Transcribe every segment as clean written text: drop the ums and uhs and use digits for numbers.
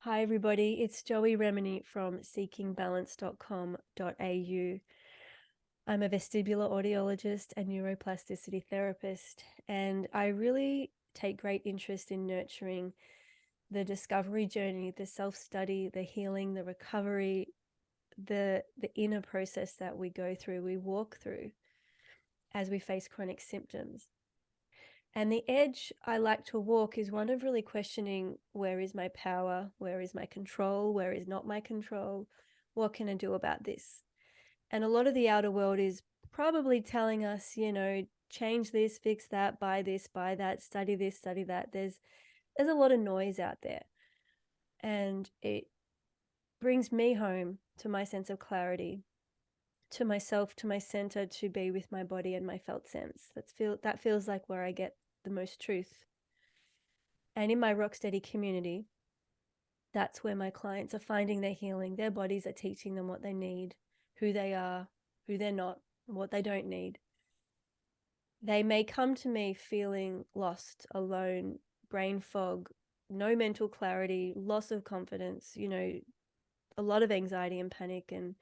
Hi everybody, it's Joey Remenyi from seekingbalance.com.au. I'm a vestibular audiologist and neuroplasticity therapist, and I really take great interest in nurturing the discovery journey, the self-study, the healing, the recovery, the inner process that we go through, we walk through as we face chronic symptoms. And the edge I like to walk is one of really questioning, where is my power? Where is my control? Where is not my control? What can I do about this? And a lot of the outer world is probably telling us, change this, fix that, buy this, buy that, study this, study that. There's a lot of noise out there. And it brings me home to my sense of clarity, to myself, to my center, to be with my body and my felt sense. That feels like where I get the most truth. And in my Rocksteady community, that's where my clients are finding their healing. Their bodies are teaching them what they need, who they are, who they're not, what they don't need. They may come to me feeling lost, alone, brain fog, no mental clarity, loss of confidence, a lot of anxiety and panic and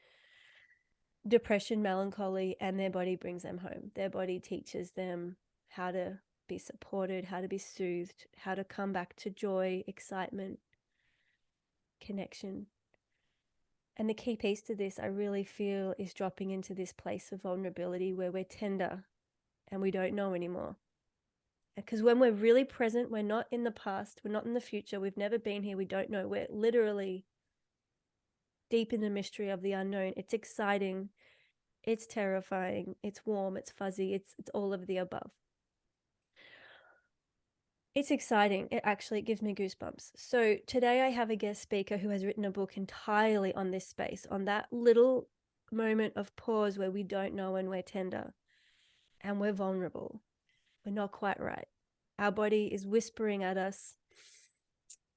depression, melancholy, and their body brings them home. Their body teaches them how to be supported, how to be soothed, how to come back to joy, excitement, connection. And the key piece to this, I really feel, is dropping into this place of vulnerability where we're tender and we don't know anymore. Because when we're really present, we're not in the past, we're not in the future, we've never been here, we don't know. We're literally deep in the mystery of the unknown. It's exciting, it's terrifying, it's warm, it's fuzzy, it's all of the above. It's exciting. It gives me goosebumps. So today I have a guest speaker who has written a book entirely on this space, on that little moment of pause where we don't know and we're tender and we're vulnerable. We're not quite right. Our body is whispering at us,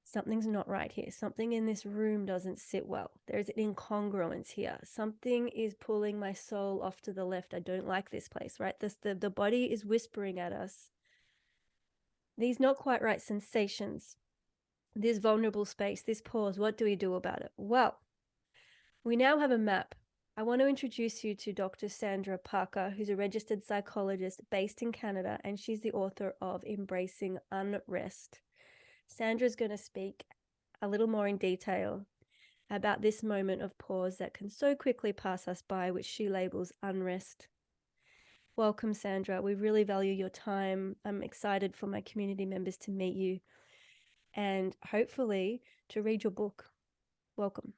something's not right here. Something in this room doesn't sit well. There's an incongruence here. Something is pulling my soul off to the left. I don't like this place, right? The body is whispering at us these not quite right sensations, this vulnerable space, this pause. What do we do about it? Well, we now have a map. I want to introduce you to Dr. Sandra Parker, who's a registered psychologist based in Canada, and she's the author of Embracing Unrest. Sandra's going to speak a little more in detail about this moment of pause that can so quickly pass us by, which she labels unrest. Welcome, Sandra. We really value your time. I'm excited for my community members to meet you and hopefully to read your book. Welcome.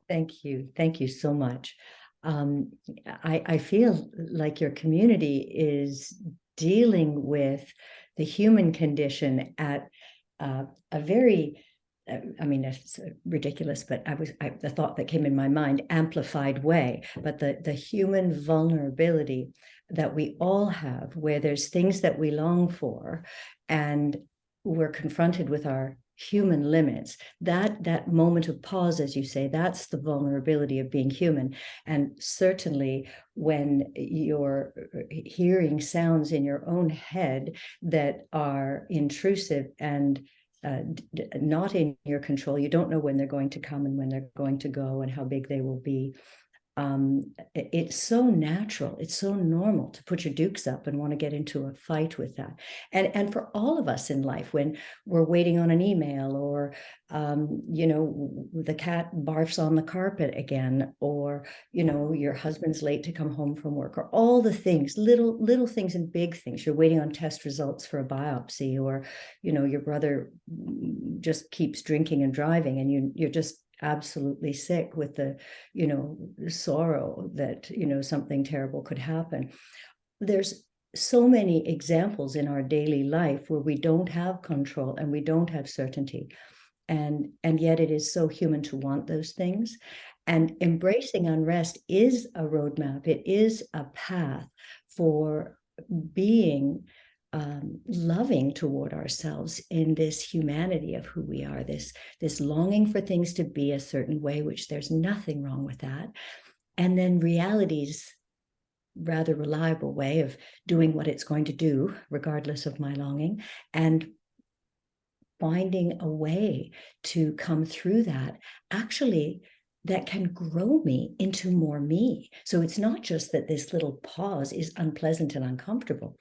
Thank you. Thank you so much. I feel like your community is dealing with the human condition at a very, I mean, it's ridiculous, but the thought that came in my mind, amplified way, but the human vulnerability that we all have, where there's things that we long for, and we're confronted with our human limits. That moment of pause, as you say, that's the vulnerability of being human. And certainly when you're hearing sounds in your own head that are intrusive and not in your control, you don't know when they're going to come and when they're going to go and how big they will be. It's so natural, it's so normal to put your dukes up and want to get into a fight with that. And for all of us in life, when we're waiting on an email, or the cat barfs on the carpet again, or your husband's late to come home from work, or all the things, little things and big things. You're waiting on test results for a biopsy, or your brother just keeps drinking and driving, and you're just absolutely sick with the sorrow that something terrible could happen. There's so many examples in our daily life where we don't have control and we don't have certainty, and yet it is so human to want those things. And embracing unrest is a roadmap. It is a path for being loving toward ourselves in this humanity of who we are, this longing for things to be a certain way, which there's nothing wrong with that. And then reality's rather reliable way of doing what it's going to do, regardless of my longing. And finding a way to come through that, actually, that can grow me into more me. So it's not just that this little pause is unpleasant and uncomfortable.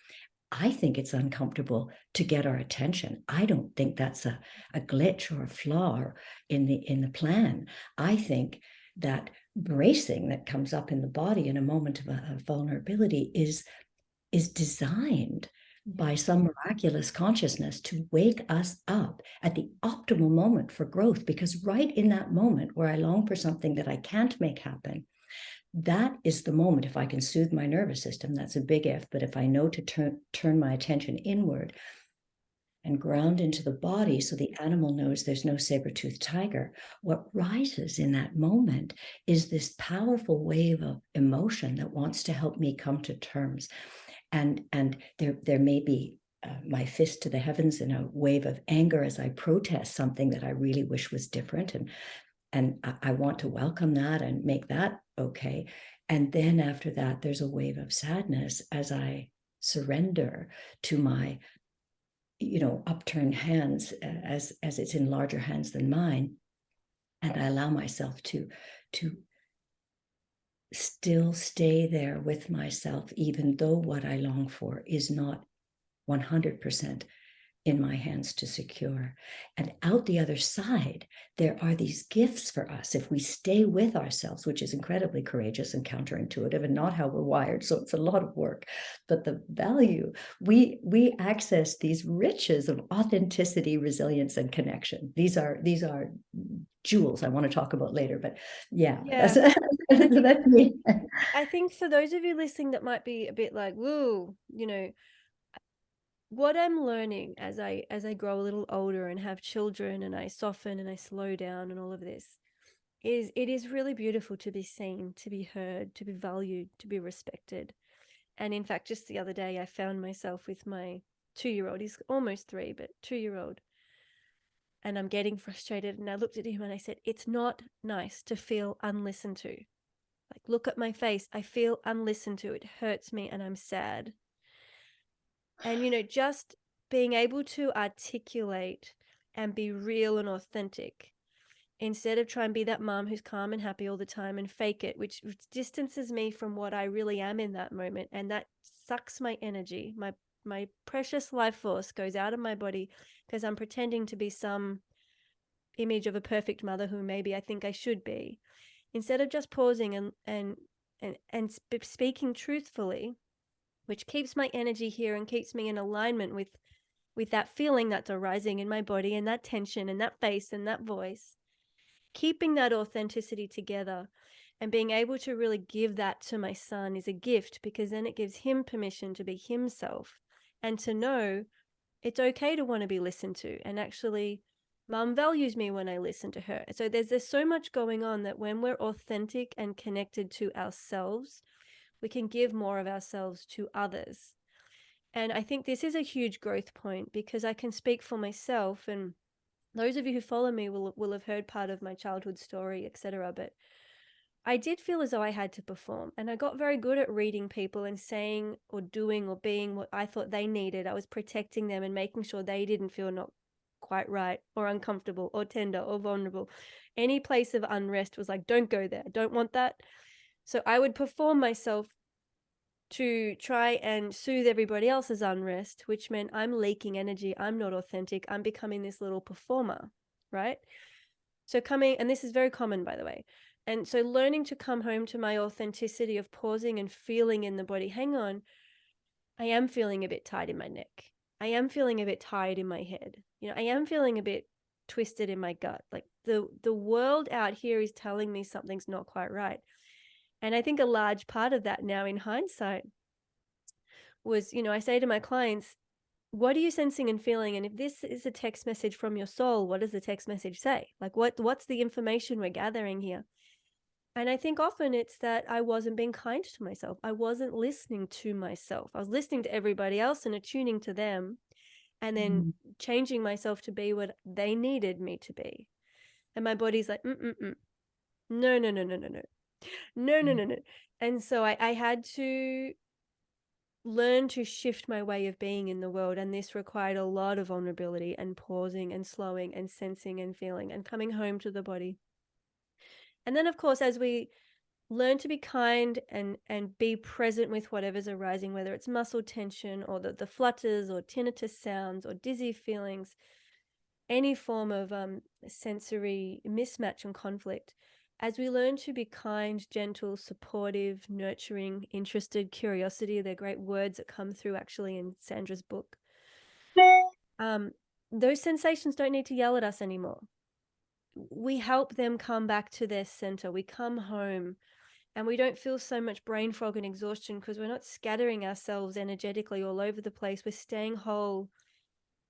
I think it's uncomfortable to get our attention. I don't think that's a glitch or a flaw in the plan. I think that bracing that comes up in the body in a moment of vulnerability is designed by some miraculous consciousness to wake us up at the optimal moment for growth. Because right in that moment where I long for something that I can't make happen, that is the moment, if I can soothe my nervous system, that's a big if, but if I know to turn my attention inward and ground into the body so the animal knows there's no saber-toothed tiger, what rises in that moment is this powerful wave of emotion that wants to help me come to terms. And there may be my fist to the heavens in a wave of anger as I protest something that I really wish was different. And I want to welcome that and make that okay. And then after that, there's a wave of sadness as I surrender to my, upturned hands as it's in larger hands than mine. And I allow myself to still stay there with myself, even though what I long for is not 100% in my hands to secure. And out the other side, there are these gifts for us if we stay with ourselves, which is incredibly courageous and counterintuitive and not how we're wired. So it's a lot of work. But the value, we access these riches of authenticity, resilience, and connection. These are jewels I want to talk about later. But yeah. That's me. I think for those of you listening that might be a bit like, woo, what I'm learning as I grow a little older and have children and I soften and I slow down and all of this is it is really beautiful to be seen, to be heard, to be valued, to be respected. And in fact, just the other day, I found myself with my 2-year-old. He's almost 3, but 2-year-old. And I'm getting frustrated. And I looked at him and I said, it's not nice to feel unlistened to. Like, look at my face. I feel unlistened to. It hurts me and I'm sad. And, just being able to articulate and be real and authentic instead of try and be that mom who's calm and happy all the time and fake it, which distances me from what I really am in that moment. And that sucks my energy. My precious life force goes out of my body because I'm pretending to be some image of a perfect mother who maybe I think I should be. Instead of just pausing and speaking truthfully, which keeps my energy here and keeps me in alignment with that feeling that's arising in my body and that tension and that face and that voice, keeping that authenticity together and being able to really give that to my son is a gift, because then it gives him permission to be himself and to know it's okay to want to be listened to. And actually, mom values me when I listen to her. So there's so much going on that when we're authentic and connected to ourselves, we can give more of ourselves to others. And I think this is a huge growth point, because I can speak for myself, and those of you who follow me will have heard part of my childhood story, etc. But I did feel as though I had to perform, and I got very good at reading people and saying or doing or being what I thought they needed. I was protecting them and making sure they didn't feel not quite right or uncomfortable or tender or vulnerable. Any place of unrest was like, don't go there, don't want that. So I would perform myself to try and soothe everybody else's unrest, which meant I'm leaking energy. I'm not authentic. I'm becoming this little performer, right? So and this is very common, by the way. And so learning to come home to my authenticity of pausing and feeling in the body. Hang on, I am feeling a bit tight in my neck. I am feeling a bit tired in my head. I am feeling a bit twisted in my gut. Like the world out here is telling me something's not quite right. And I think a large part of that now in hindsight was, I say to my clients, what are you sensing and feeling? And if this is a text message from your soul, what does the text message say? Like, what's the information we're gathering here? And I think often it's that I wasn't being kind to myself. I wasn't listening to myself. I was listening to everybody else and attuning to them, and then changing myself to be what they needed me to be. And my body's like, no, no, no, no, no, no, no, no, no, no, no. And so I had to learn to shift my way of being in the world. And this required a lot of vulnerability and pausing and slowing and sensing and feeling and coming home to the body. And then, of course, as we learn to be kind and be present with whatever's arising, whether it's muscle tension or the flutters or tinnitus sounds or dizzy feelings, any form of sensory mismatch and conflict, as we learn to be kind, gentle, supportive, nurturing, interested, curiosity, they're great words that come through actually in Sandra's book. Um, those sensations don't need to yell at us anymore. We help them come back to their center. We come home and we don't feel so much brain fog and exhaustion because we're not scattering ourselves energetically all over the place. We're staying whole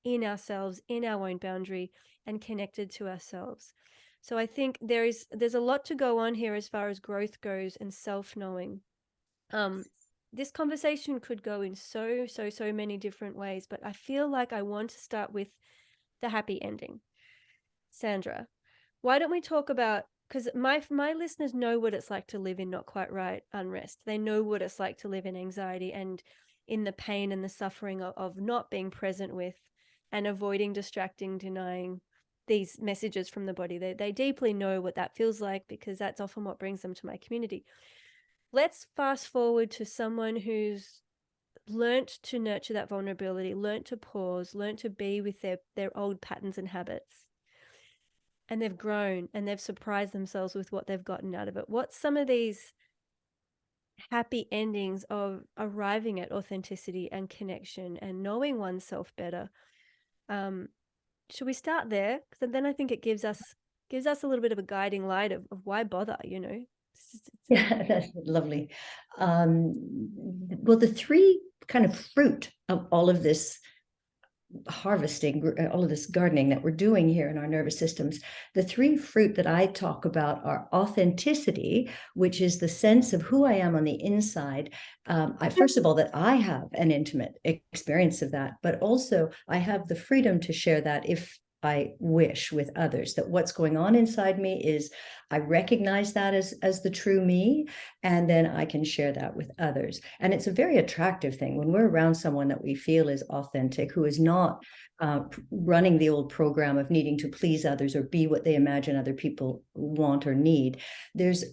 in ourselves, in our own boundary, and connected to ourselves. So I think there's a lot to go on here as far as growth goes and self-knowing. This conversation could go in so many different ways, but I feel like I want to start with the happy ending. Sandra, why don't we talk about, because my listeners know what it's like to live in not quite right unrest. They know what it's like to live in anxiety and in the pain and the suffering of not being present with and avoiding, distracting, denying these messages from the body. They deeply know what that feels like because that's often what brings them to my community. Let's fast forward to someone who's learnt to nurture that vulnerability, learnt to pause, learnt to be with their old patterns and habits. And they've grown and they've surprised themselves with what they've gotten out of it. What's some of these happy endings of arriving at authenticity and connection and knowing oneself better? Should we start there? Because then I think it gives us a little bit of a guiding light of why bother, you know? Yeah, that's lovely. Well, the three kind of fruit of all of this harvesting, all of this gardening that we're doing here in our nervous systems, the three fruit that I talk about are authenticity, which is the sense of who I am on the inside. First of all, that I have an intimate experience of that, but also I have the freedom to share that if I wish with others, that what's going on inside me is I recognize that as the true me, and then I can share that with others. And it's a very attractive thing when we're around someone that we feel is authentic, who is not running the old program of needing to please others or be what they imagine other people want or need. There's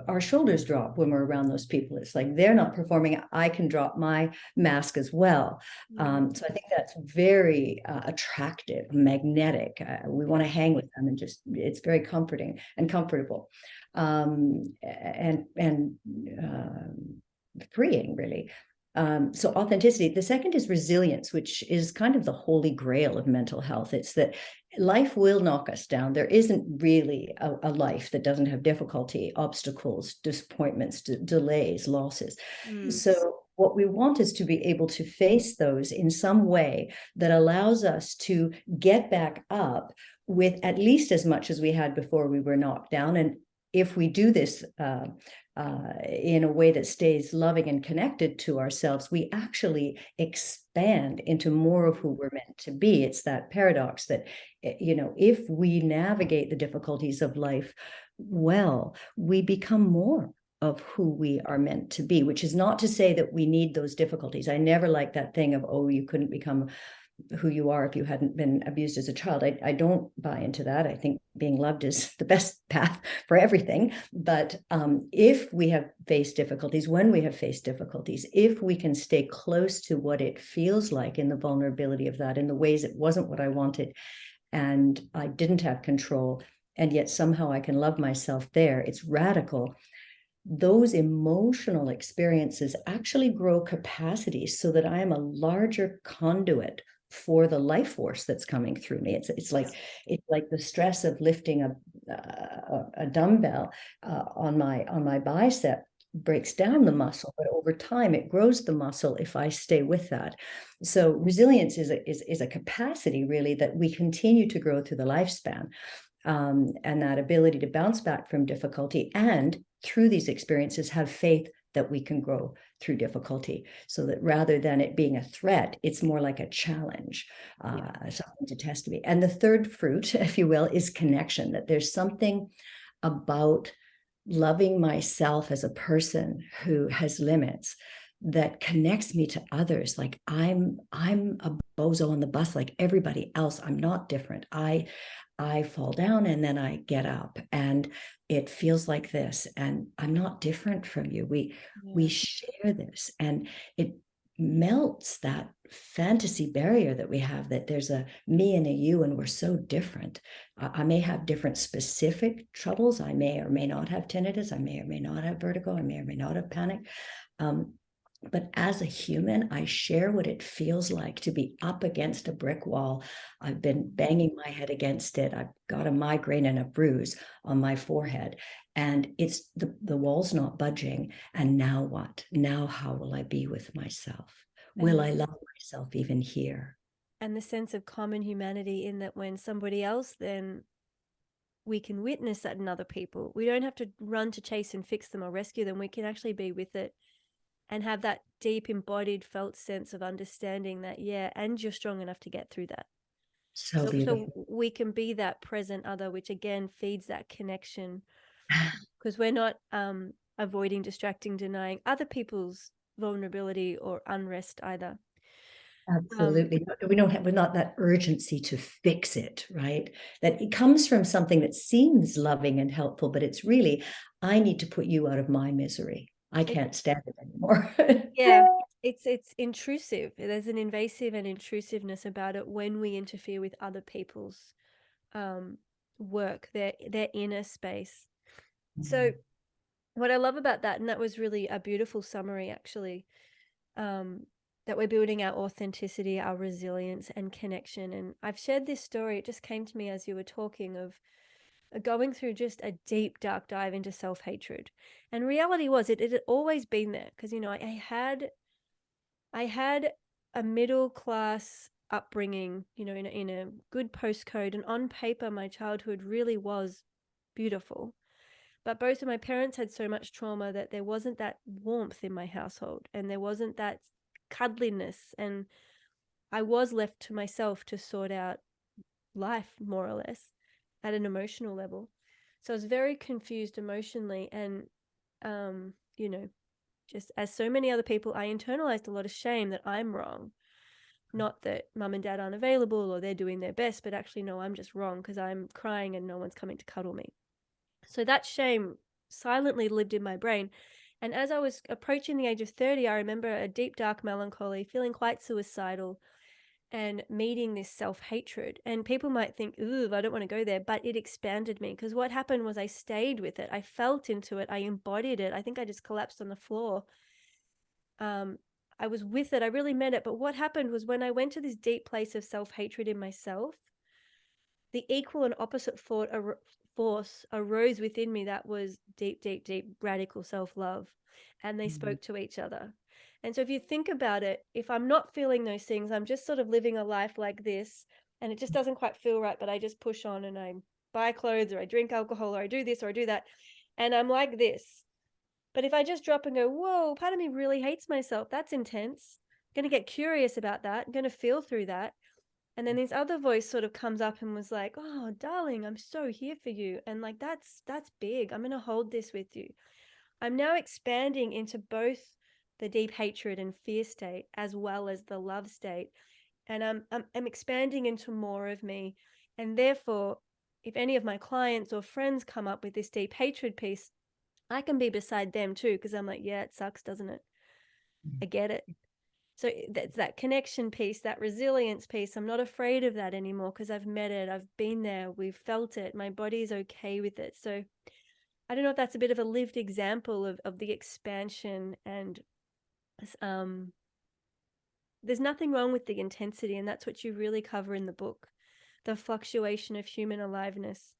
our shoulders drop when we're around those people. It's like they're not performing. I can drop my mask as well. So I think that's very attractive, magnetic. We want to hang with them and just, it's very comforting and comfortable, and freeing, really. So authenticity. The second is resilience, which is kind of the holy grail of mental health. It's that life will knock us down. There isn't really a life that doesn't have difficulty, obstacles, disappointments, delays, losses. So what we want is to be able to face those in some way that allows us to get back up with at least as much as we had before we were knocked down. And if we do this in a way that stays loving and connected to ourselves, we actually expand into more of who we're meant to be. It's that paradox that, you know, if we navigate the difficulties of life well, we become more of who we are meant to be, which is not to say that we need those difficulties. I never like that thing of, oh, you couldn't become who you are if you hadn't been abused as a child. I don't buy into that. I think being loved is the best path for everything. But if we have faced difficulties, when we have faced difficulties, if we can stay close to what it feels like in the vulnerability of that, in the ways it wasn't what I wanted and I didn't have control, and yet somehow I can love myself there, it's radical. Those emotional experiences actually grow capacities so that I am a larger conduit for the life force that's coming through me. It's like the stress of lifting a dumbbell on my bicep breaks down the muscle, but over time it grows the muscle if I stay with that. So resilience is a capacity really that we continue to grow through the lifespan, and that ability to bounce back from difficulty, and through these experiences have faith that we can grow through difficulty, so that rather than it being a threat, it's more like a challenge, something to test me. And the third fruit, if you will, is connection, that there's something about loving myself as a person who has limits that connects me to others. Like I'm a bozo on the bus like everybody else. I'm not different. I fall down and then I get up and it feels like this, and I'm not different from you. We share this, and it melts that fantasy barrier that we have, that there's a me and a you and we're so different. I may have different specific troubles. I may or may not have tinnitus. I may or may not have vertigo. I may or may not have panic. But as a human, I share what it feels like to be up against a brick wall. I've been banging my head against it. I've got a migraine and a bruise on my forehead, and it's the wall's not budging. And now what? Now how will I be with myself? Will I love myself even here? And the sense of common humanity, in that when somebody else, then we can witness that in other people. We don't have to run to chase and fix them or rescue them. We can actually be with it and have that deep embodied felt sense of understanding that, yeah, and you're strong enough to get through that. So beautiful. So we can be that present other, which again feeds that connection, because we're not avoiding, distracting, denying other people's vulnerability or unrest either. Absolutely. We're not that urgency to fix it, right? That it comes from something that seems loving and helpful, but it's really, I need to put you out of my misery. I can't stand it anymore. Yeah, it's intrusive. There's an invasive and intrusiveness about it when we interfere with other people's work, their inner space. So what I love about that, and that was really a beautiful summary actually, that we're building our authenticity, our resilience and connection. And I've shared this story, it just came to me as you were talking, of going through just a deep dark dive into self-hatred. And reality was, it had always been there, because I had a middle class upbringing, in a good postcode, and on paper my childhood really was beautiful. But both of my parents had so much trauma that there wasn't that warmth in my household, and there wasn't that cuddliness, and I was left to myself to sort out life, more or less, at an emotional level. So I was very confused emotionally, and um, you know, just as so many other people, I internalized a lot of shame that I'm wrong. Not that mum and dad aren't available or they're doing their best, but actually, no, I'm just wrong because I'm crying and no one's coming to cuddle me. So that shame silently lived in my brain. And as I was approaching the age of 30, I remember a deep, dark melancholy, feeling quite suicidal, and meeting this self-hatred. And people might think, ooh, I don't want to go there, but it expanded me, because what happened was I stayed with it. I felt into it. I embodied it. I think I just collapsed on the floor. I was with it. I really meant it. But what happened was, when I went to this deep place of self-hatred in myself, the equal and opposite force arose within me, that was deep, deep, deep, radical self-love. And they spoke to each other. And so if you think about it, if I'm not feeling those things, I'm just sort of living a life like this, and it just doesn't quite feel right, but I just push on and I buy clothes, or I drink alcohol, or I do this or I do that, and I'm like this. But if I just drop and go, whoa, part of me really hates myself, that's intense. I'm going to get curious about that. I'm going to feel through that. And then this other voice sort of comes up and was like, oh, darling, I'm so here for you. And like, that's big. I'm going to hold this with you. I'm now expanding into both the deep hatred and fear state as well as the love state. And I'm expanding into more of me. And therefore, if any of my clients or friends come up with this deep hatred piece, I can be beside them too, because I'm like, yeah, it sucks, doesn't it? I get it. So that's that connection piece, that resilience piece. I'm not afraid of that anymore, because I've met it. I've been there. We've felt it. My body's okay with it. So I don't know if that's a bit of a lived example of the expansion. And there's nothing wrong with the intensity. And that's what you really cover in the book, the fluctuation of human aliveness,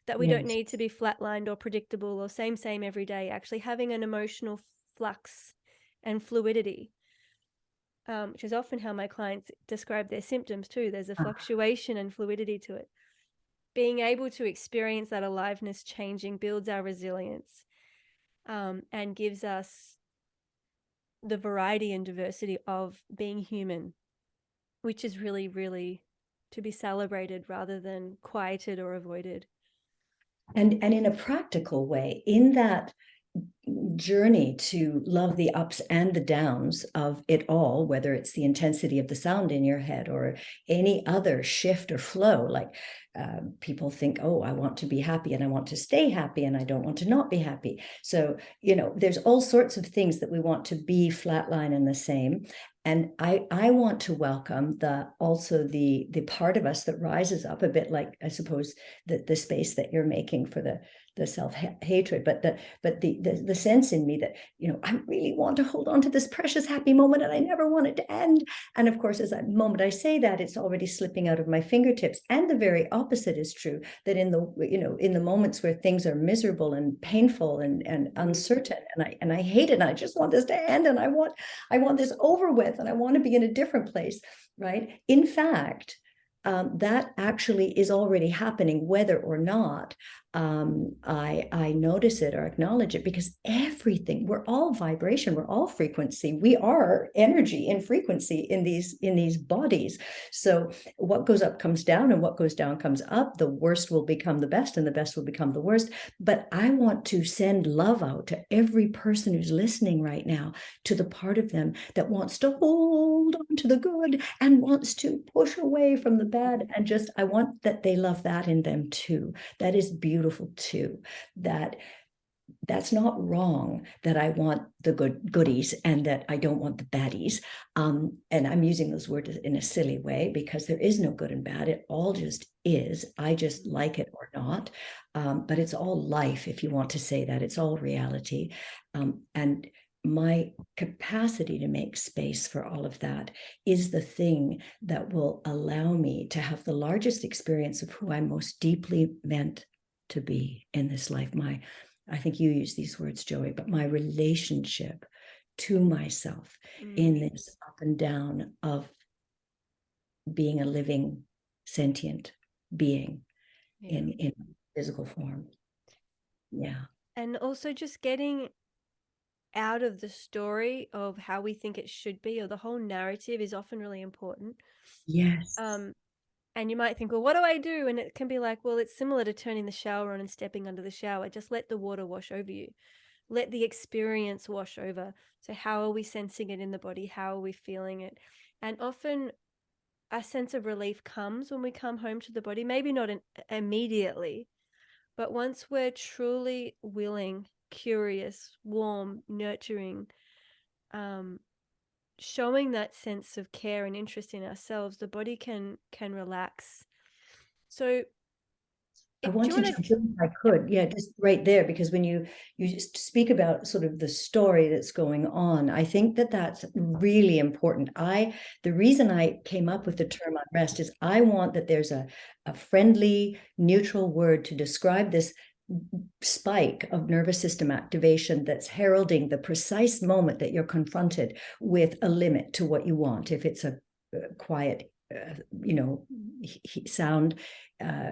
that we don't Yes. need to be flatlined or predictable or same every day. Actually having an emotional flux and fluidity, which is often how my clients describe their symptoms too. There's a fluctuation and fluidity to it. Being able to experience that aliveness changing builds our resilience, and gives us the variety and diversity of being human, which is really, really to be celebrated rather than quieted or avoided. And in a practical way, in that journey to love the ups and the downs of it all, whether it's the intensity of the sound in your head or any other shift or flow. Like people think, oh, I want to be happy and I want to stay happy and I don't want to not be happy. So, there's all sorts of things that we want to be flatline and the same. And I want to welcome the part of us that rises up a bit, like I suppose the space that you're making for the self-hatred, but the sense in me that, I really want to hold on to this precious happy moment and I never want it to end. And of course, as that moment I say that, it's already slipping out of my fingertips. And the very opposite is true, that in the moments where things are miserable and painful and uncertain, and I hate it, and I just want this to end, and I want this over with, and I want to be in a different place, right? In fact, that actually is already happening, whether or not I notice it or acknowledge it, because everything, we're all vibration, we're all frequency, we are energy in frequency in these bodies. So what goes up comes down, and what goes down comes up. The worst will become the best, and the best will become the worst. But I want to send love out to every person who's listening right now, to the part of them that wants to hold on to the good and wants to push away from the bad. And just, I want that they love that in them too. That is beautiful too. That's not wrong, that I want the goodies and that I don't want the baddies. And I'm using those words in a silly way, because there is no good and bad. It all just is. I just like it or not. But it's all life, if you want to say that. It's all reality. And my capacity to make space for all of that is the thing that will allow me to have the largest experience of who I'm most deeply meant to be in this life. I think you use these words, Joey, but my relationship to myself in this up and down of being a living, sentient being in physical form. Yeah. And also just getting out of the story of how we think it should be, or the whole narrative, is often really important. Yes. And you might think, well, what do I do? And it can be like, well, it's similar to turning the shower on and stepping under the shower. Just let the water wash over you. Let the experience wash over. So how are we sensing it in the body? How are we feeling it? And often a sense of relief comes when we come home to the body, maybe not immediately, but once we're truly willing, curious, warm, nurturing, showing that sense of care and interest in ourselves, the body can relax. So I want to jump in if I could. Yeah, just right there, because when you speak about sort of the story that's going on, I think that that's really important. The reason I came up with the term unrest is I want that there's a friendly, neutral word to describe this spike of nervous system activation that's heralding the precise moment that you're confronted with a limit to what you want. If it's a quiet sound,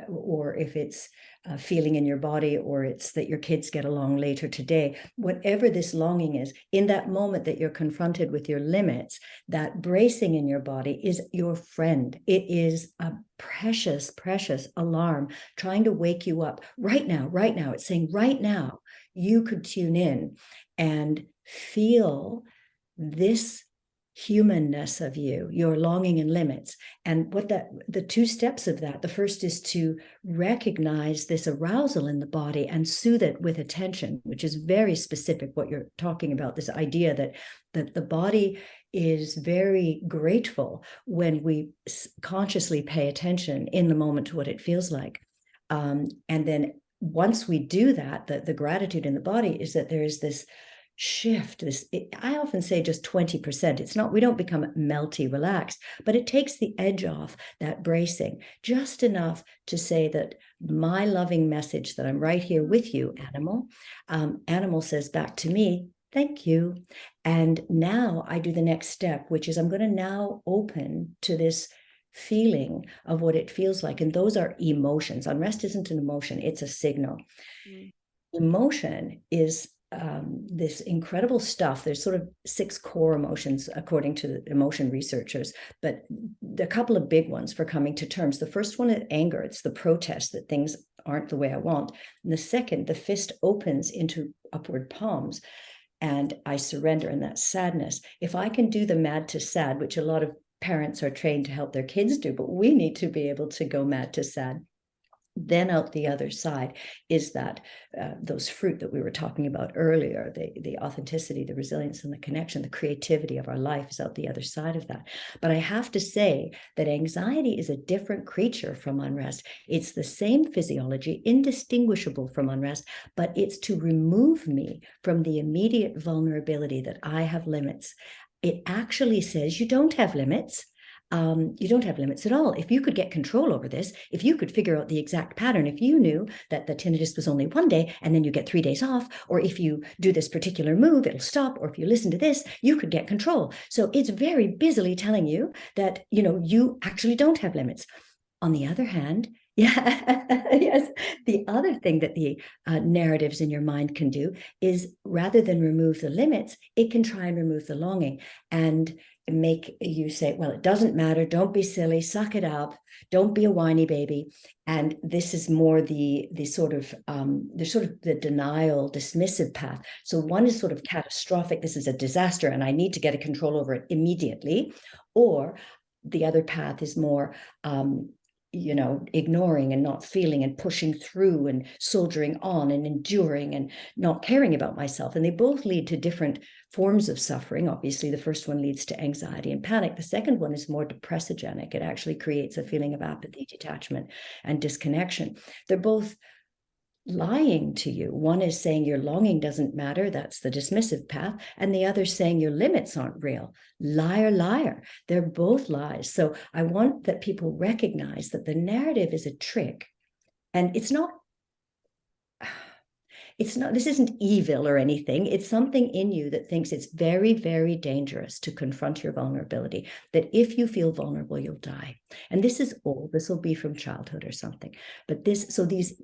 or if it's a feeling in your body, or it's that your kids get along later today, whatever this longing is, in that moment that you're confronted with your limits, that bracing in your body is your friend. It is a precious, precious alarm trying to wake you up right now, right now. It's saying right now, you could tune in and feel this humanness of you, your longing and limits. And the two steps of that, the first is to recognize this arousal in the body and soothe it with attention, which is very specific what you're talking about, this idea that the body is very grateful when we consciously pay attention in the moment to what it feels like. And then once we do that, the gratitude in the body is that there is this shift. I often say just 20%. It's not, we don't become melty, relaxed, but it takes the edge off that bracing, just enough to say that my loving message that I'm right here with you, animal. Animal says back to me, thank you. And now I do the next step, which is I'm going to now open to this feeling of what it feels like. And those are emotions. Unrest isn't an emotion, it's a signal. Emotion is this incredible stuff. There's sort of 6 core emotions, according to the emotion researchers, but a couple of big ones for coming to terms. The first one is anger. It's the protest that things aren't the way I want. And the second, the fist opens into upward palms and I surrender, and that sadness. If I can do the mad to sad, which a lot of parents are trained to help their kids do, but we need to be able to go mad to sad. Then out the other side is that those fruit that we were talking about earlier, the authenticity, the resilience, and the connection, the creativity of our life is out the other side of that. But I have to say that anxiety is a different creature from unrest. It's the same physiology, indistinguishable from unrest, but it's to remove me from the immediate vulnerability that I have limits. It actually says you don't have limits. You don't have limits at all. If you could get control over this, if you could figure out the exact pattern, if you knew that the tinnitus was only 1 day and then you get 3 days off, or if you do this particular move, it'll stop, or if you listen to this, you could get control. So it's very busily telling you that, you actually don't have limits. On the other hand, yeah, yes, the other thing that the narratives in your mind can do is rather than remove the limits, it can try and remove the longing and make you say, well, it doesn't matter, don't be silly, suck it up, don't be a whiny baby. And this is more the sort of the denial, dismissive path. So one is sort of catastrophic, this is a disaster and I need to get a control over it immediately. Or the other path is more ignoring and not feeling and pushing through and soldiering on and enduring and not caring about myself. And they both lead to different forms of suffering. Obviously, the first one leads to anxiety and panic. The second one is more depressogenic. It actually creates a feeling of apathy, detachment, and disconnection. They're both lying to you. One is saying your longing doesn't matter. That's the dismissive path. And the other saying your limits aren't real. Liar, liar. They're both lies. So I want that people recognize that the narrative is a trick. And this isn't evil or anything. It's something in you that thinks it's very, very dangerous to confront your vulnerability, that if you feel vulnerable, you'll die. And this is old. This will be from childhood or something. But the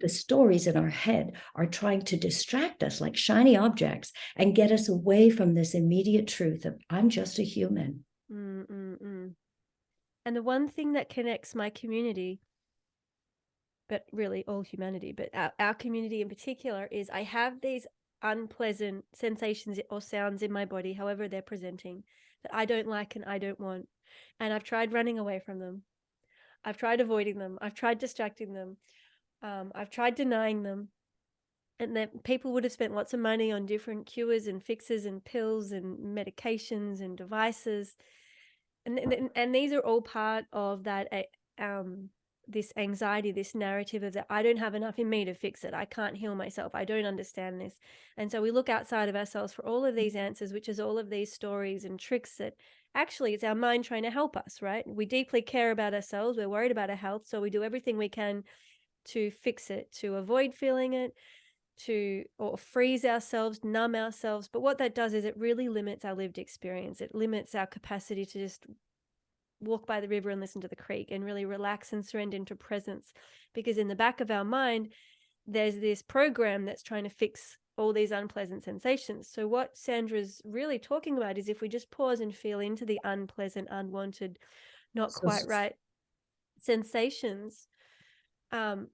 stories in our head are trying to distract us like shiny objects and get us away from this immediate truth of I'm just a human. And the one thing that connects my community, but really all humanity, but our community in particular, is I have these unpleasant sensations or sounds in my body, however they're presenting, that I don't like and I don't want. And I've tried running away from them. I've tried avoiding them. I've tried distracting them. I've tried denying them. And that people would have spent lots of money on different cures and fixes and pills and medications and devices. And these are all part of that this anxiety, this narrative of that I don't have enough in me to fix it. I can't heal myself. I don't understand this. And so we look outside of ourselves for all of these answers, which is all of these stories and tricks that actually it's our mind trying to help us, right? We deeply care about ourselves. We're worried about our health. So we do everything we can to fix it, to avoid feeling it, or freeze ourselves, numb ourselves. But what that does is it really limits our lived experience. It limits our capacity to just walk by the river and listen to the creek and really relax and surrender into presence, because in the back of our mind there's this program that's trying to fix all these unpleasant sensations. So what Sandra's really talking about is if we just pause and feel into the unpleasant, unwanted, not quite right sensations, and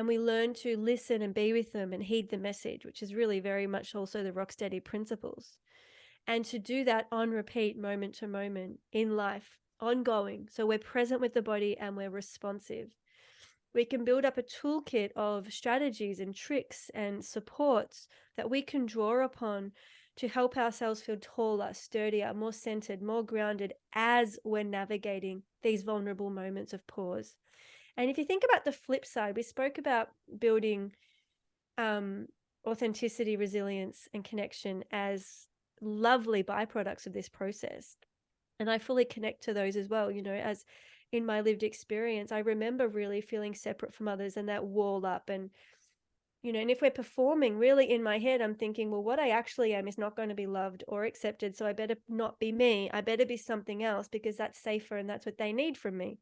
we learn to listen and be with them and heed the message, which is really very much also the Rocksteady principles, and to do that on repeat, moment to moment in life, ongoing. So we're present with the body and we're responsive. We can build up a toolkit of strategies and tricks and supports that we can draw upon to help ourselves feel taller, sturdier, more centered, more grounded as we're navigating these vulnerable moments of pause. And if you think about the flip side, we spoke about building authenticity, resilience, and connection as lovely byproducts of this process. And I fully connect to those as well. As in my lived experience, I remember really feeling separate from others and that wall up. And and if we're performing, really in my head, I'm thinking, well, what I actually am is not going to be loved or accepted. So I better not be me. I better be something else because that's safer and that's what they need from me.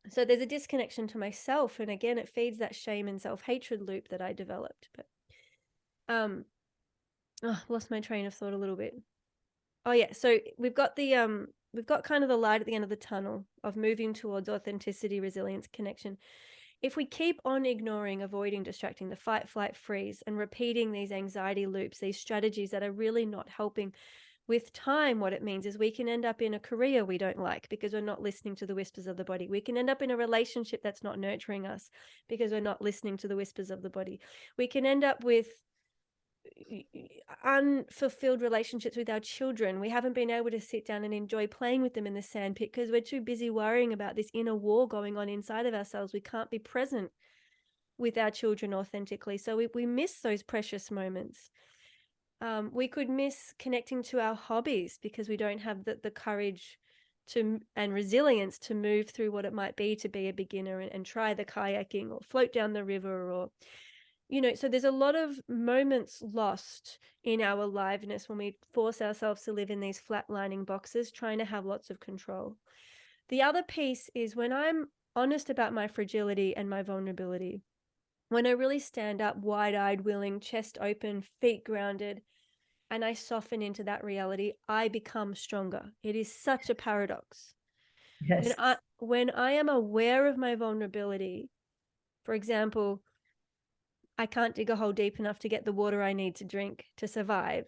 So there's a disconnection to myself. And again, it feeds that shame and self-hatred loop that I developed. But lost my train of thought a little bit. Oh yeah, so we've got kind of the light at the end of the tunnel of moving towards authenticity, resilience, connection. If we keep on ignoring, avoiding, distracting, the fight, flight, freeze, and repeating these anxiety loops, these strategies that are really not helping, with time, what it means is we can end up in a career we don't like because we're not listening to the whispers of the body. We can end up in a relationship that's not nurturing us because we're not listening to the whispers of the body. We can end up with unfulfilled relationships with our children. We haven't been able to sit down and enjoy playing with them in the sandpit because we're too busy worrying about this inner war going on inside of ourselves. We can't be present with our children authentically. So we miss those precious moments. We could miss connecting to our hobbies because we don't have the courage to and resilience to move through what it might be to be a beginner and try the kayaking or float down the river, or so there's a lot of moments lost in our aliveness when we force ourselves to live in these flatlining boxes, trying to have lots of control. The other piece is when I'm honest about my fragility and my vulnerability, when I really stand up wide-eyed, willing, chest open, feet grounded, and I soften into that reality, I become stronger. It is such a paradox. When Yes. I am aware of my vulnerability, for example, I can't dig a hole deep enough to get the water I need to drink to survive.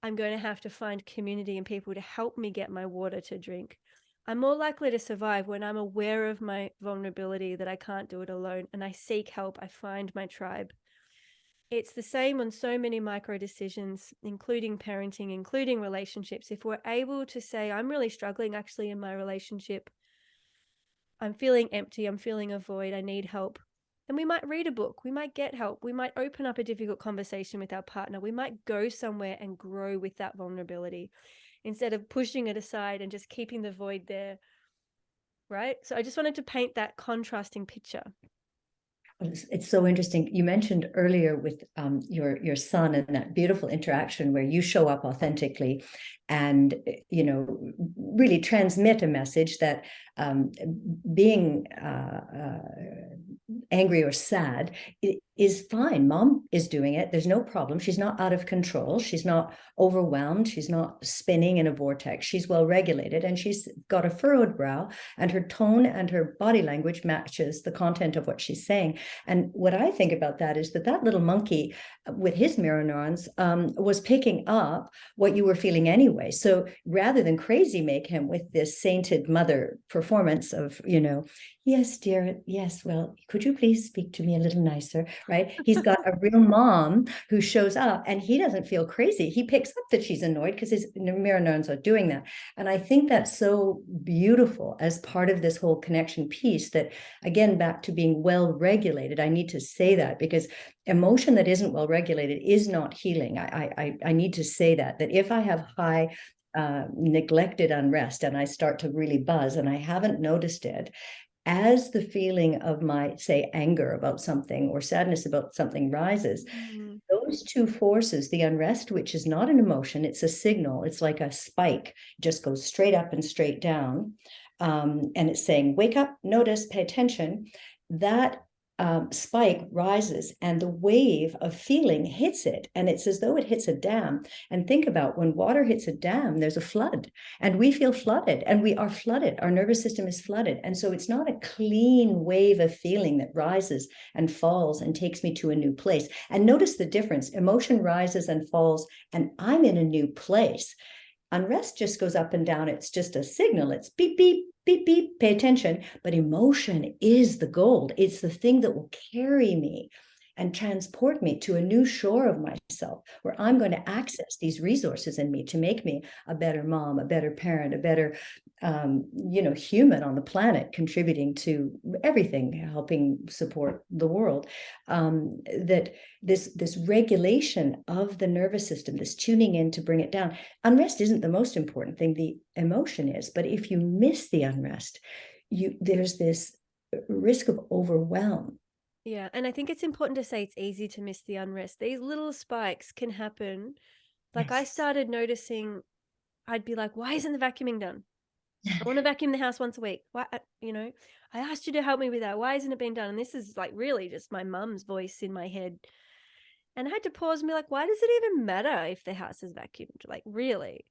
I'm going to have to find community and people to help me get my water to drink. I'm more likely to survive when I'm aware of my vulnerability, that I can't do it alone, and I seek help. I find my tribe. It's the same on so many micro decisions, including parenting, including relationships. If we're able to say, I'm really struggling actually in my relationship, I'm feeling empty, I'm feeling a void, I need help. And we might read a book, we might get help, we might open up a difficult conversation with our partner, we might go somewhere and grow with that vulnerability instead of pushing it aside and just keeping the void there, right? So I just wanted to paint that contrasting picture. It's so interesting. You mentioned earlier with your son and that beautiful interaction where you show up authentically and really transmit a message that being angry or sad is fine. Mom is doing it. There's no problem. She's not out of control. She's not overwhelmed. She's not spinning in a vortex. She's well regulated, and she's got a furrowed brow, and her tone and her body language matches the content of what she's saying. And what I think about that is that little monkey with his mirror neurons was picking up what you were feeling anyway. So rather than crazy make him with this sainted mother performance of, yes, dear, yes, well, could you please speak to me a little nicer, right? He's got a real mom who shows up, and he doesn't feel crazy. He picks up that she's annoyed because his mirror neurons are doing that. And I think that's so beautiful as part of this whole connection piece, that, again, back to being well regulated. I need to say that because emotion that isn't well regulated is not healing. I need to say that if I have high neglected unrest and I start to really buzz and I haven't noticed it, as the feeling of my, say, anger about something or sadness about something rises, those two forces, the unrest, which is not an emotion, it's a signal, it's like a spike, it just goes straight up and straight down. And it's saying, wake up, notice, pay attention. That spike rises and the wave of feeling hits it, and it's as though it hits a dam. And think about when water hits a dam, there's a flood, and we feel flooded, and we are flooded. Our nervous system is flooded, and so it's not a clean wave of feeling that rises and falls and takes me to a new place. And notice the difference. Emotion rises and falls, and I'm in a new place. Unrest just goes up and down. It's just a signal. It's beep, beep, beep, beep, pay attention. But emotion is the gold. It's the thing that will carry me and transport me to a new shore of myself, where I'm going to access these resources in me to make me a better mom, a better parent, a better human on the planet, contributing to everything, helping support the world. That this regulation of the nervous system, this tuning in to bring it down. Unrest isn't the most important thing, the emotion is. But if you miss the unrest, there's this risk of overwhelm. Yeah, and I think it's important to say it's easy to miss the unrest. These little spikes can happen. Like I Yes. started noticing, I'd be like, why isn't the vacuuming done? I want to vacuum the house once a week. Why, I asked you to help me with that. Why isn't it being done? And this is like really just my mum's voice in my head. And I had to pause and be like, why does it even matter if the house is vacuumed? Like, really?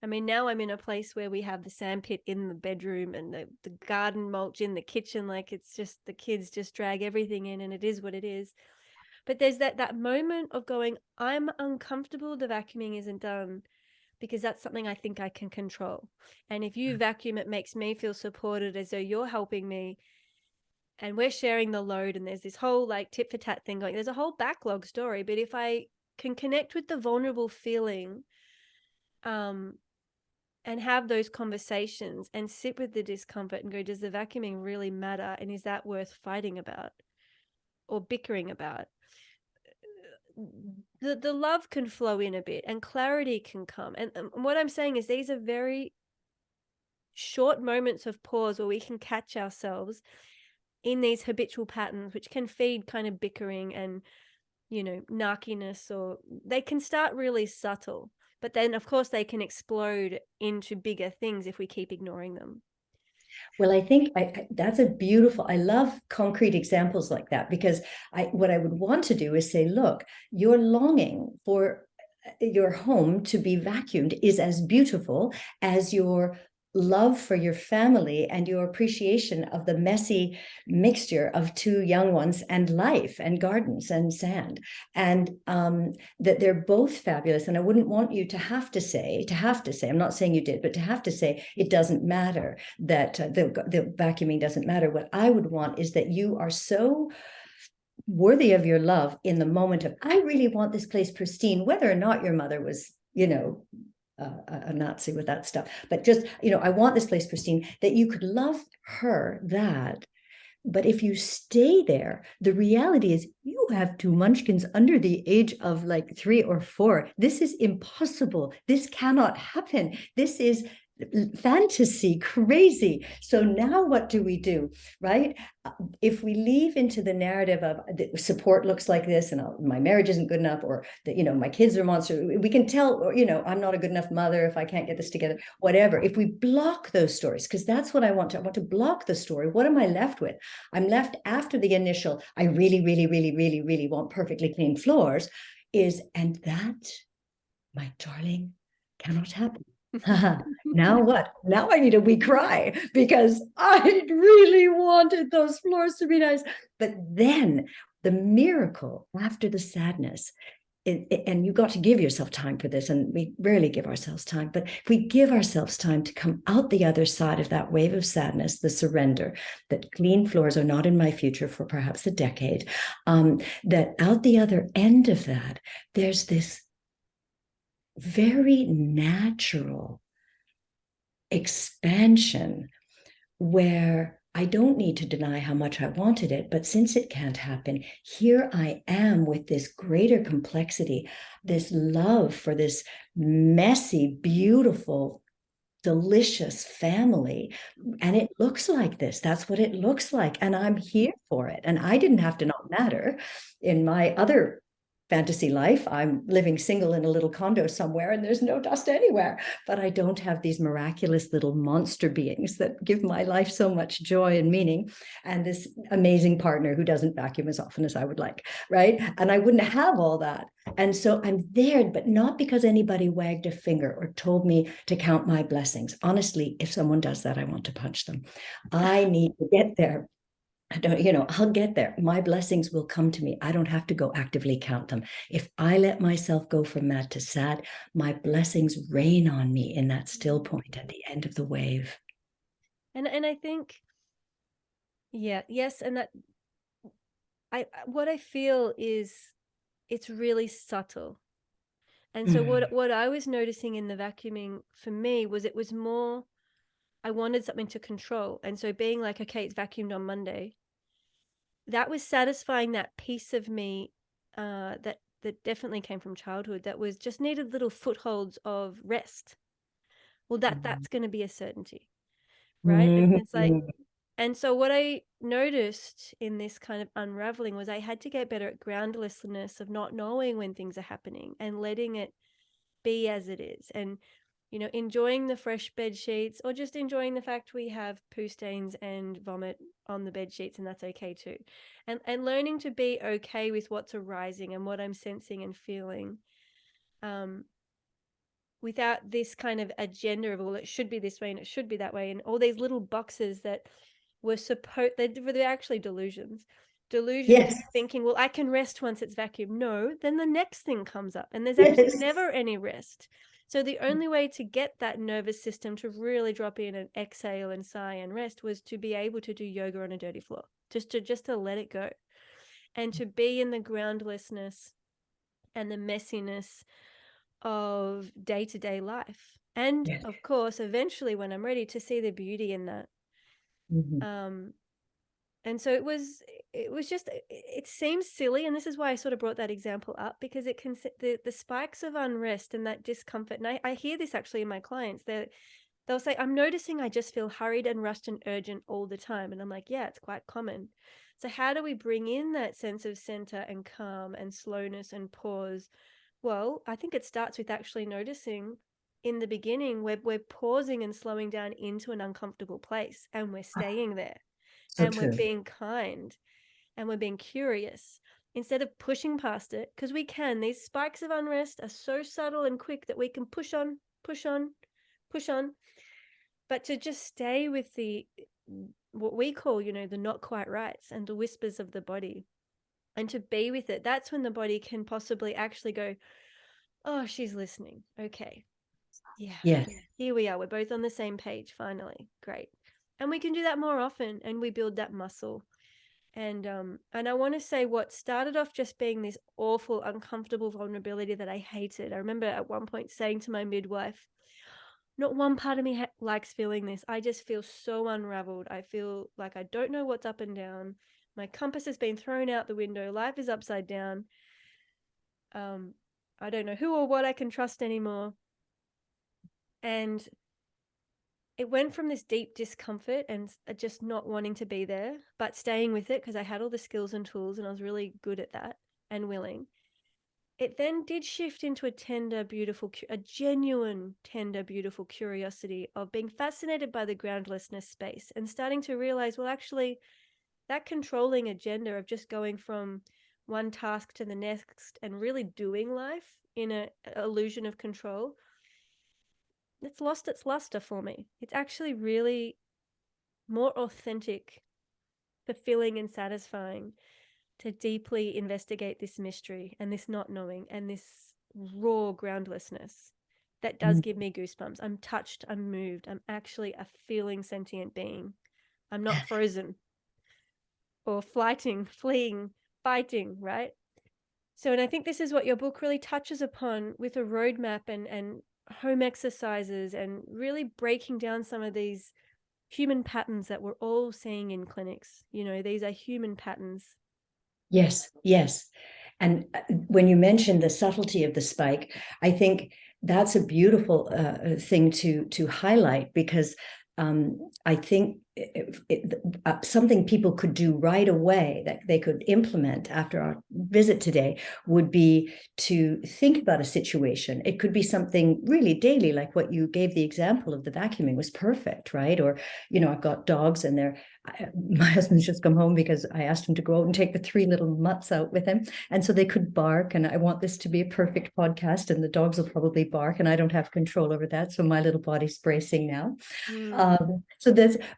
I mean, now I'm in a place where we have the sandpit in the bedroom and the garden mulch in the kitchen. Like, it's just the kids just drag everything in, and it is what it is. But there's that moment of going, I'm uncomfortable the vacuuming isn't done because that's something I think I can control. And if you vacuum, it makes me feel supported as though you're helping me and we're sharing the load. And there's this whole like tit for tat thing going. There's a whole backlog story. But if I can connect with the vulnerable feeling, um, and have those conversations and sit with the discomfort and go, does the vacuuming really matter? And is that worth fighting about or bickering about? The love can flow in a bit and clarity can come. And what I'm saying is these are very short moments of pause where we can catch ourselves in these habitual patterns, which can feed kind of bickering and, narkiness, or they can start really subtle. But then, of course, they can explode into bigger things if we keep ignoring them. Well, I think that's a beautiful, I love concrete examples like that, because what I would want to do is say, look, your longing for your home to be vacuumed is as beautiful as your love for your family and your appreciation of the messy mixture of two young ones and life and gardens and sand, and that they're both fabulous. And I wouldn't want you to have to say, I'm not saying you did, but to have to say it doesn't matter, that the vacuuming doesn't matter. What I would want is that you are so worthy of your love in the moment of, I really want this place pristine, whether or not your mother was, a Nazi with that stuff, but just, I want this place pristine, that you could love her that. But if you stay there, the reality is you have two munchkins under the age of like 3 or 4. This is impossible. This cannot happen. This is fantasy, crazy. So now what do we do, right? If we leave into the narrative of the support looks like this, and my marriage isn't good enough, or that, my kids are monsters, we can tell, or, I'm not a good enough mother if I can't get this together, whatever. If we block those stories, because that's what I want to block the story, what am I left with? I'm left after the initial, I really, really, really, really, really want perfectly clean floors, and that, my darling, cannot happen. Now what? Now I need a wee cry because I really wanted those floors to be nice. But then the miracle after the sadness, and you got to give yourself time for this, and we rarely give ourselves time, but if we give ourselves time to come out the other side of that wave of sadness, the surrender, that clean floors are not in my future for perhaps a decade, that out the other end of that, there's this very natural expansion where I don't need to deny how much I wanted it, but since it can't happen, here I am with this greater complexity, this love for this messy, beautiful, delicious family. And it looks like this. That's what it looks like. And I'm here for it. And I didn't have to not matter. In my other fantasy life, I'm living single in a little condo somewhere and there's no dust anywhere, but I don't have these miraculous little monster beings that give my life so much joy and meaning, and this amazing partner who doesn't vacuum as often as I would like, right? And I wouldn't have all that. And so I'm there, but not because anybody wagged a finger or told me to count my blessings. Honestly, if someone does that, I want to punch them. I need to get there. I'll get there. My blessings will come to me. I don't have to go actively count them. If I let myself go from mad to sad, my blessings rain on me in that still point at the end of the wave. And I think, yeah, yes, and that what I feel is it's really subtle. And so what I was noticing in the vacuuming for me was it was more, I wanted something to control. And so being like, okay, it's vacuumed on Monday, that was satisfying that piece of me that definitely came from childhood, that was just needed little footholds of rest. Well, that's going to be a certainty, right? And it's like, and so what I noticed in this kind of unraveling was I had to get better at groundlessness of not knowing when things are happening and letting it be as it is, and enjoying the fresh bed sheets, or just enjoying the fact we have poo stains and vomit on the bed sheets, and that's okay too, and learning to be okay with what's arising and what I'm sensing and feeling, without this kind of agenda of, well, it should be this way and it should be that way, and all these little boxes that were they're actually delusions Yes, of thinking, well, I can rest once it's vacuum. No, then the next thing comes up and there's actually yes, never any rest. So the only way to get that nervous system to really drop in and exhale and sigh and rest was to be able to do yoga on a dirty floor, just to let it go, and to be in the groundlessness and the messiness of day-to-day life. And yes. of course, eventually, when I'm ready, to see the beauty in that. Mhm. um and so it was just, it seems silly, and this is why I sort of brought that example up, because it can, the spikes of unrest and that discomfort, and I hear this actually in my clients. They'll say, I'm noticing I just feel hurried and rushed and urgent all the time. And I'm like, yeah, it's quite common. So how do we bring in that sense of center and calm and slowness and pause? Well, I think it starts with actually noticing in the beginning, we're pausing and slowing down into an uncomfortable place, and we're staying there, So and we're true. being kind, and we're being curious instead of pushing past it, because we can. These spikes of unrest are so subtle and quick that we can push on, push on, push on. But to just stay with the, what we call, the not quite rights and the whispers of the body, and to be with it, that's when the body can possibly actually go, oh, she's listening. Okay. Yeah. Yes, Here we are. We're both on the same page finally. Great. And we can do that more often, and we build that muscle. And I want to say, what started off just being this awful, uncomfortable vulnerability that I hated. I remember at one point saying to my midwife, not one part of me likes feeling this. I just feel so unraveled. I feel like I don't know what's up and down. My compass has been thrown out the window. Life is upside down. Um, I don't know who or what I can trust anymore. And it went from this deep discomfort and just not wanting to be there, but staying with it because I had all the skills and tools and I was really good at that and willing. It then did shift into a tender, beautiful, a genuine, tender, beautiful curiosity of being fascinated by the groundlessness space and starting to realize, well, actually, that controlling agenda of just going from one task to the next and really doing life in an illusion of control, it's lost its luster for me. It's actually really more authentic, fulfilling, and satisfying to deeply investigate this mystery and this not knowing and this raw groundlessness that does mm, give me goosebumps. I'm touched, I'm moved, I'm actually a feeling sentient being. I'm not yes, frozen or flighting, fleeing, fighting, right? So, and I think this is what your book really touches upon with a roadmap and home exercises and really breaking down some of these human patterns that we're all seeing in clinics. These are human patterns. yes, yes. And when you mentioned the subtlety of the spike, I think that's a beautiful thing to highlight, because I think something people could do right away that they could implement after our visit today would be to think about a situation. It could be something really daily, like what you gave the example of the vacuuming was perfect, right? Or, I've got dogs and my husband's just come home because I asked him to go out and take the 3 little mutts out with him. And so they could bark. And I want this to be a perfect podcast, and the dogs will probably bark, and I don't have control over that. So my little body's bracing now. Mm.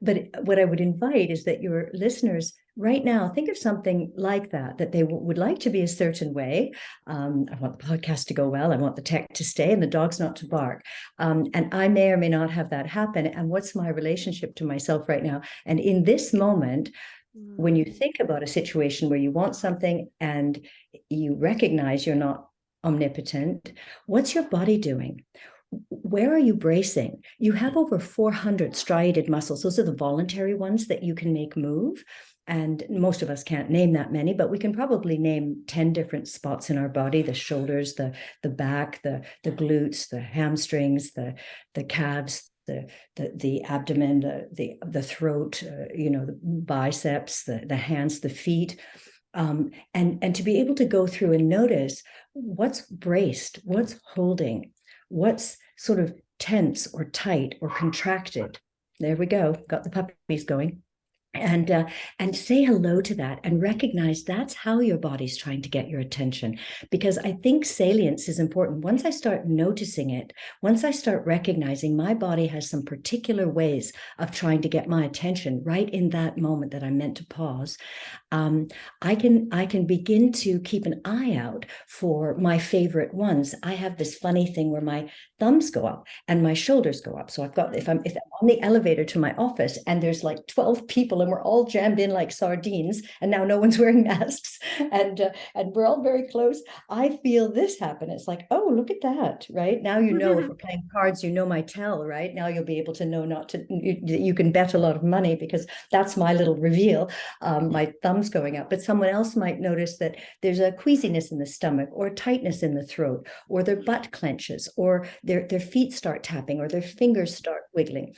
But what I would invite is that your listeners right now think of something like that they would like to be a certain way. I want the podcast to go well. I want the tech to stay and the dogs not to bark. And I may or may not have that happen. And what's my relationship to myself right now? And in this moment, when you think about a situation where you want something and you recognize you're not omnipotent, what's your body doing? Where are you bracing? You have over 400 striated muscles. Those are the voluntary ones that you can make move. And most of us can't name that many, but we can probably name 10 different spots in our body: the shoulders, the back, the glutes, the hamstrings, the calves, the abdomen, the throat, the biceps, the hands, the feet. And to be able to go through and notice what's braced, what's holding, what's sort of tense or tight or contracted. There we go. Got the puppies going. And say hello to that and recognize that's how your body's trying to get your attention, because I think salience is important. Once I start noticing it, once I start recognizing my body has some particular ways of trying to get my attention right in that moment that I'm meant to pause, um, I can begin to keep an eye out for my favorite ones. I have this funny thing where my thumbs go up and my shoulders go up. So I've got, if I'm on the elevator to my office and there's like 12 people and we're all jammed in like sardines, and now no one's wearing masks, and we're all very close, I feel this happen. It's like, oh, look at that, right? Now you know, if we're playing cards, you know my tell, right? Now you'll be able to know not to, you can bet a lot of money because that's my little reveal. My thumbs going up, but someone else might notice that there's a queasiness in the stomach or tightness in the throat, or their butt clenches, or their feet start tapping, or their fingers start wiggling.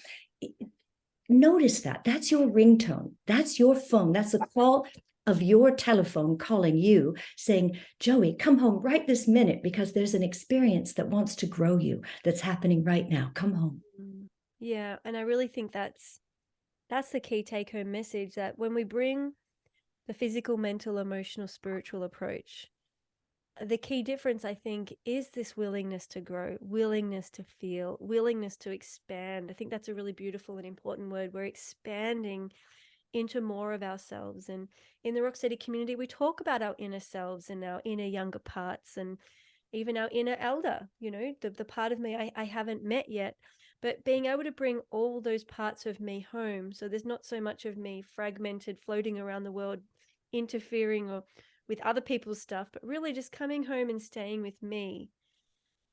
Notice that. That's your ringtone. That's your phone. That's the call of your telephone calling you, saying, Joey, come home right this minute, because there's an experience that wants to grow you that's happening right now. Come home. Yeah, and I really think that's the key take-home message, that when we bring the physical, mental, emotional, spiritual approach, the key difference, I think, is this willingness to grow, willingness to feel, willingness to expand. I think that's a really beautiful and important word. We're expanding into more of ourselves. And in the Rocksteady community, we talk about our inner selves and our inner younger parts, and even our inner elder, the part of me I haven't met yet. But being able to bring all those parts of me home, so there's not so much of me fragmented, floating around the world, interfering or with other people's stuff, but really just coming home and staying with me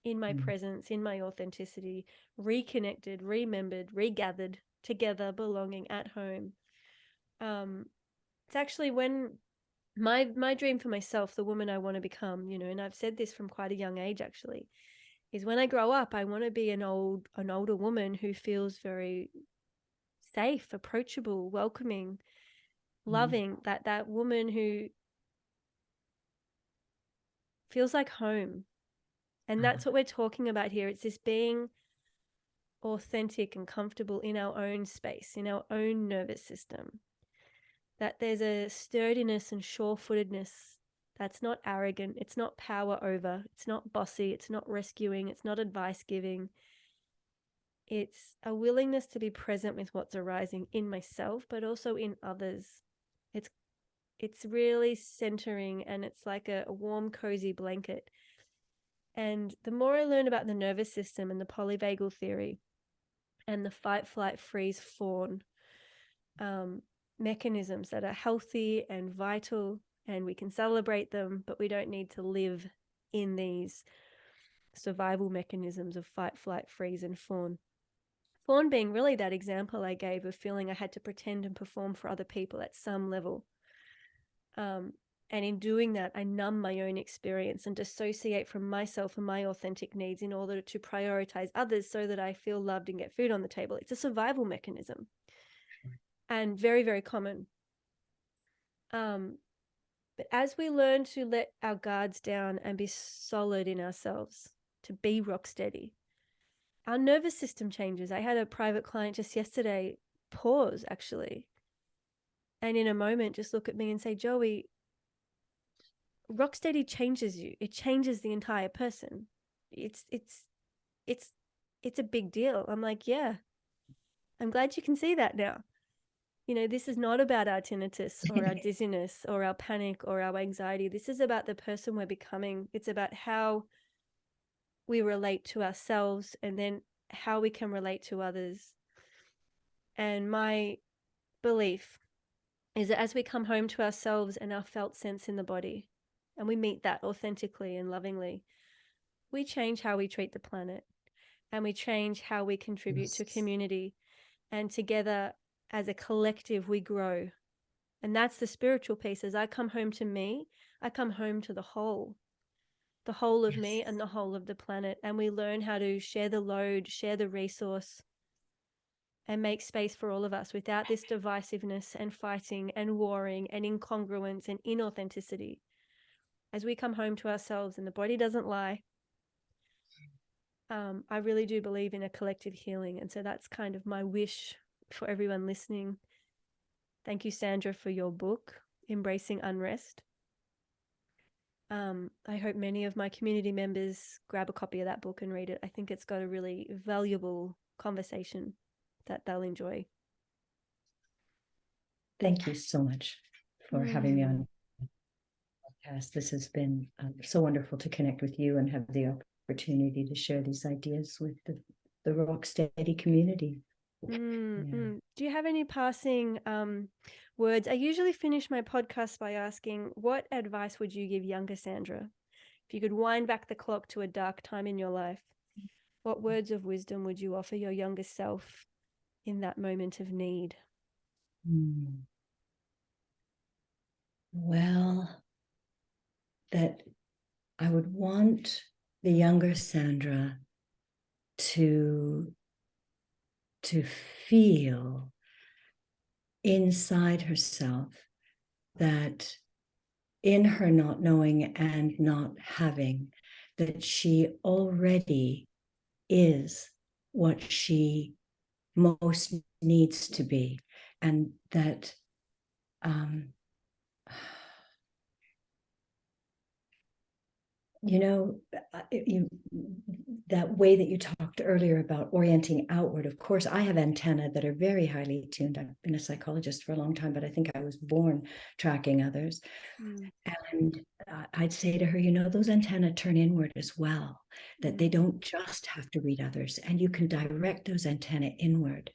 in my presence, in my authenticity, reconnected, remembered, regathered together, belonging at home. It's actually when my dream for myself, the woman I want to become, and I've said this from quite a young age actually, is when I grow up, I want to be an older woman who feels very safe, approachable, welcoming, loving, that woman who feels like home. And that's what we're talking about here. It's this being authentic and comfortable in our own space, in our own nervous system. That there's a sturdiness and sure-footedness that's not arrogant, it's not power over, it's not bossy, it's not rescuing, it's not advice giving. It's a willingness to be present with what's arising in myself, but also in others. It's really centering, and it's like a warm, cozy blanket. And the more I learn about the nervous system and the polyvagal theory and the fight, flight, freeze, fawn mechanisms that are healthy and vital, and we can celebrate them, but we don't need to live in these survival mechanisms of fight, flight, freeze, and fawn. Fawn being really that example I gave of feeling I had to pretend and perform for other people at some level. And in doing that, I numb my own experience and dissociate from myself and my authentic needs in order to prioritize others so that I feel loved and get food on the table. It's a survival mechanism, and very, very common. But as we learn to let our guards down and be solid in ourselves, to be rock steady, our nervous system changes. I had a private client just yesterday pause, actually, and in a moment just look at me and say, Joey, rocksteady changes you. It changes the entire person. It's a big deal. I'm like, yeah, I'm glad you can see that now. This is not about our tinnitus or our dizziness or our panic or our anxiety. This is about the person we're becoming. It's about how we relate to ourselves and then how we can relate to others. And my belief is that as we come home to ourselves and our felt sense in the body, and we meet that authentically and lovingly, we change how we treat the planet, and we change how we contribute to community, and together as a collective we grow. And that's the spiritual piece. As I come home to me, I come home to the whole of me and the whole of the planet, and we learn how to share the load, share the resource, and make space for all of us without this divisiveness and fighting and warring and incongruence and inauthenticity. As we come home to ourselves and the body doesn't lie, I really do believe in a collective healing. And so that's kind of my wish for everyone listening, Thank you, Sandra, for your book, Embracing Unrest. I hope many of my community members grab a copy of that book and read it. I think it's got a really valuable conversation that they'll enjoy. Thank you so much for having me on the podcast. This has been so wonderful to connect with you and have the opportunity to share these ideas with the Rocksteady community. Do you have any passing words? I usually finish my podcast by asking, what advice would you give younger Sandra? If you could wind back the clock to a dark time in your life, what words of wisdom would you offer your younger self in that moment of need? Well, that I would want the younger Sandra to feel inside herself that in her not knowing and not having, that she already is what she most needs to be, and that that way that you talked earlier about orienting outward. Of course, I have antennae that are very highly tuned. I've been a psychologist for a long time, but I think I was born tracking others. And I'd say to her, those antennae turn inward as well, that they don't just have to read others, and you can direct those antennae inward.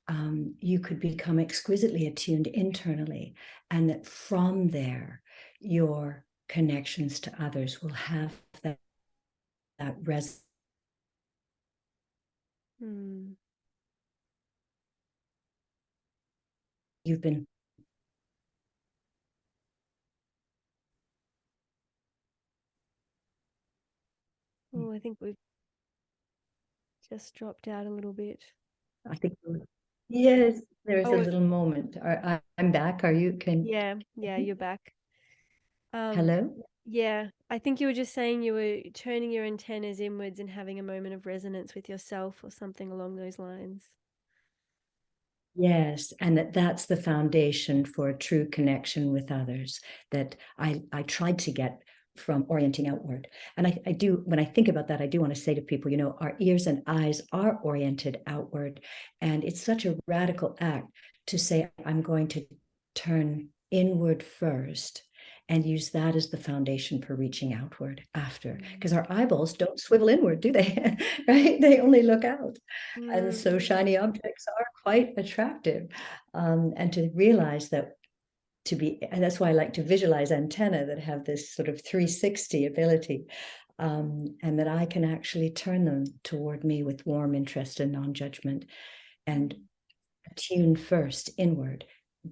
And you could become exquisitely attuned internally, and that from there, your connections to others will have that resonance. You've been I think we've just dropped out a little bit. I think yes, there is a little moment. I'm back. Are you? Yeah, you're back. Hello? Yeah, I think you were just saying you were turning your antennas inwards and having a moment of resonance with yourself or something along those lines. Yes, and that's the foundation for a true connection with others that I tried to get from orienting outward. And I do, when I think about that, I do want to say to people, our ears and eyes are oriented outward. And it's such a radical act to say, I'm going to turn inward first and use that as the foundation for reaching outward after. Because our eyeballs don't swivel inward, do they? Right? They only look out. And so shiny objects are quite attractive. And to realize that and that's why I like to visualize antennae that have this sort of 360 ability, and that I can actually turn them toward me with warm interest and non-judgment and attune first inward.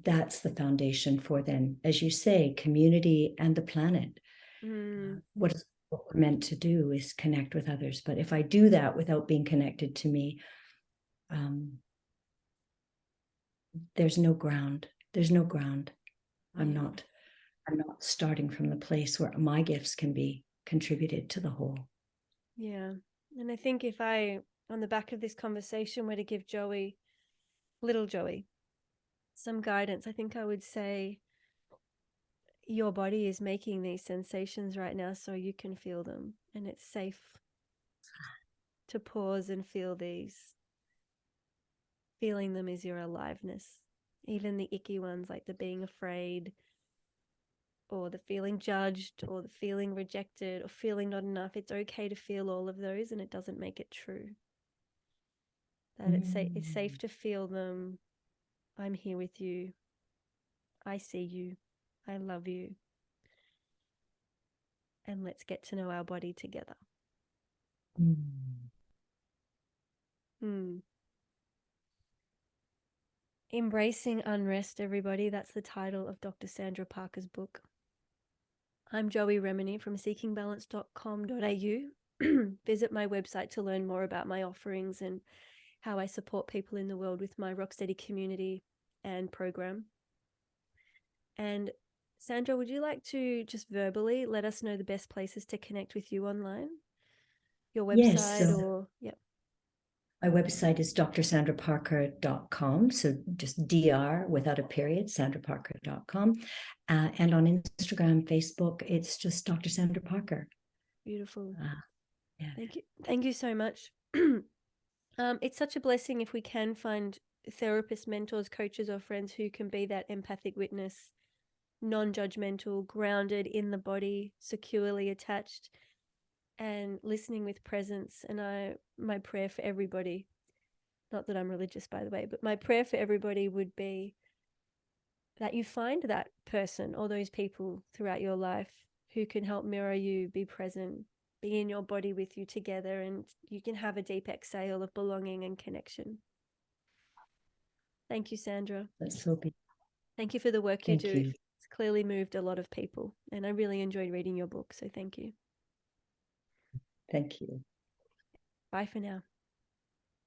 That's the foundation for then, as you say, community and the planet. What we're meant to do is connect with others. But if I do that without being connected to me, there's no ground. There's no ground. I'm not starting from the place where my gifts can be contributed to the whole. Yeah. And I think if I, on the back of this conversation, were to give little Joey, some guidance, I think I would say, your body is making these sensations right now so you can feel them, and it's safe to pause and feel these. Feeling them is your aliveness. Even the icky ones, like the being afraid, or the feeling judged, or the feeling rejected, or feeling not enough. It's okay to feel all of those, and it doesn't make it true. That it's safe to feel them. I'm here with you. I see you. I love you. And let's get to know our body together. Embracing Unrest, everybody. That's the title of Dr. Sandra Parker's book. I'm Joey Remenyi from seekingbalance.com.au. Visit my website to learn more about my offerings and how I support people in the world with my Rocksteady community and program. And Sandra, would you like to just verbally let us know the best places to connect with you online? Your website Yes, or, yep. My website is drsandraparker.com. So just dr without a period, sandraparker.com. And on Instagram, Facebook, it's just Dr. Sandra Parker. Beautiful. Yeah. Thank you. Thank you so much. It's such a blessing if we can find therapists, mentors, coaches, or friends who can be that empathic witness, non-judgmental, grounded in the body, securely attached, and listening with presence. And my prayer for everybody, not that I'm religious, by the way, but my prayer for everybody would be that you find that person or those people throughout your life who can help mirror you, be present, be in your body with you together, and you can have a deep exhale of belonging and connection. Thank you, Sandra. That's so beautiful. Thank you for the work you Thank do. you. It's clearly moved a lot of people, and I really enjoyed reading your book, so thank you. Thank you. Bye for now.